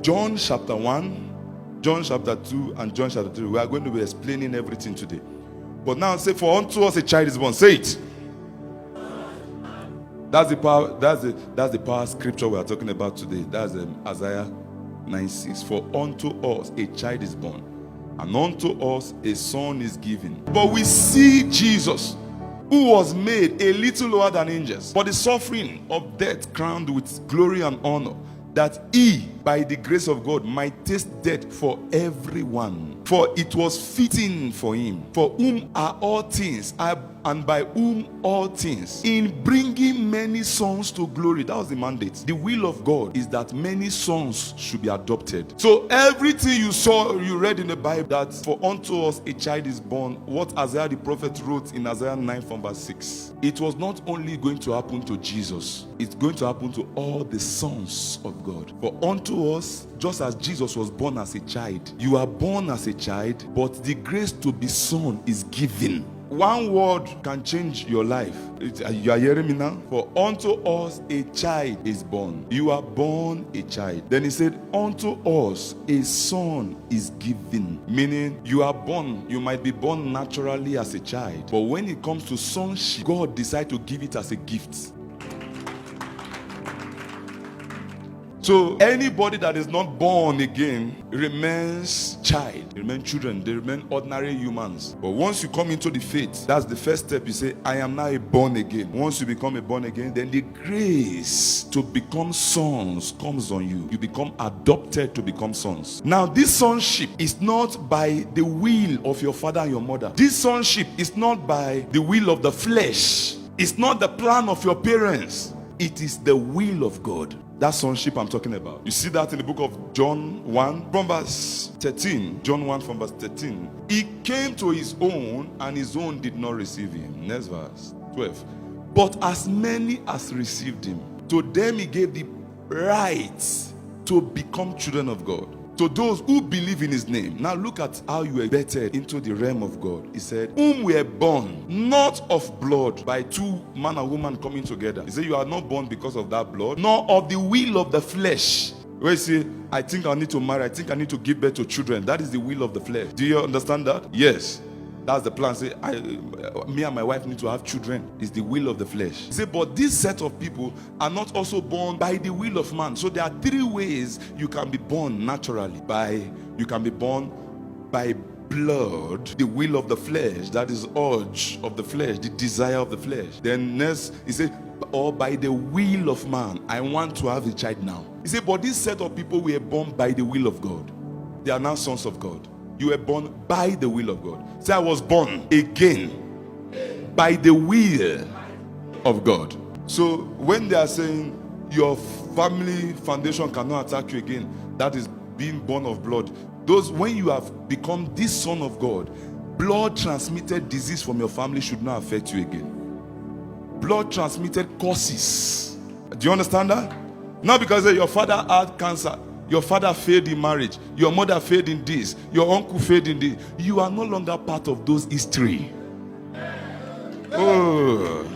John chapter 1, John chapter 2, and John chapter 3. We are going to be explaining everything today. But now say, for unto us a child is born. Say it. That's the power. That's the power scripture we are talking about today. That's Isaiah 9:6. For unto us a child is born, and unto us a son is given. But we see Jesus, who was made a little lower than angels, for the suffering of death crowned with glory and honor, that he, by the grace of God, might taste death for everyone. For it was fitting for him, for whom are all things, and by whom all things, in bringing many sons to glory. That was the mandate. The will of God is that many sons should be adopted. So everything you read in the Bible, that for unto us a child is born, what Isaiah the prophet wrote in Isaiah 9 from verse 6, it was not only going to happen to Jesus, it's going to happen to all the sons of God. For unto us, just as Jesus was born as a child, you are born as a child, but the grace to be son is given. One word can change your life. You are hearing me now? For unto us a child is born. You are born a child. Then he said, unto us a son is given. Meaning you are born. You might be born naturally as a child, but when it comes to sonship, God decides to give it as a gift. So anybody that is not born again remains child, they remain children, they remain ordinary humans. But once you come into the faith, that's the first step. You say, I am now a born again. Once you become a born again, then the grace to become sons comes on you. You become adopted to become sons. Now this sonship is not by the will of your father and your mother. This sonship is not by the will of the flesh. It's not the plan of your parents. It is the will of God. That sonship I'm talking about. You see that in the book of John 1 from verse 13. John 1 from verse 13. He came to his own, and his own did not receive him. Next verse 12. But as many as received him, to them he gave the right to become children of God. To those who believe in his name. Now look at how you are bettered into the realm of God. He said, whom were born not of blood, by two man and woman coming together. He said, you are not born because of that blood, nor of the will of the flesh. Where you say, I think I need to marry, I think I need to give birth to children. That is the will of the flesh. Do you understand that? Yes. That's the plan. Say, me and my wife need to have children. It's the will of the flesh. Say, but this set of people are not also born by the will of man. So there are three ways you can be born naturally. You can be born by blood, the will of the flesh, that is urge of the flesh, the desire of the flesh. Then next, he said, or by the will of man. I want to have a child now. He said, but this set of people were born by the will of God. They are now sons of God. You were born by the will of God. Say, I was born again by the will of God. So when they are saying your family foundation cannot attack you again, that is being born of blood. Those, when you have become this son of God, blood transmitted disease from your family should not affect you again. Blood transmitted causes. Do you understand that? Not because your father had cancer, your father failed in marriage, your mother failed in this, your uncle failed in this. You are no longer part of those history. Oh.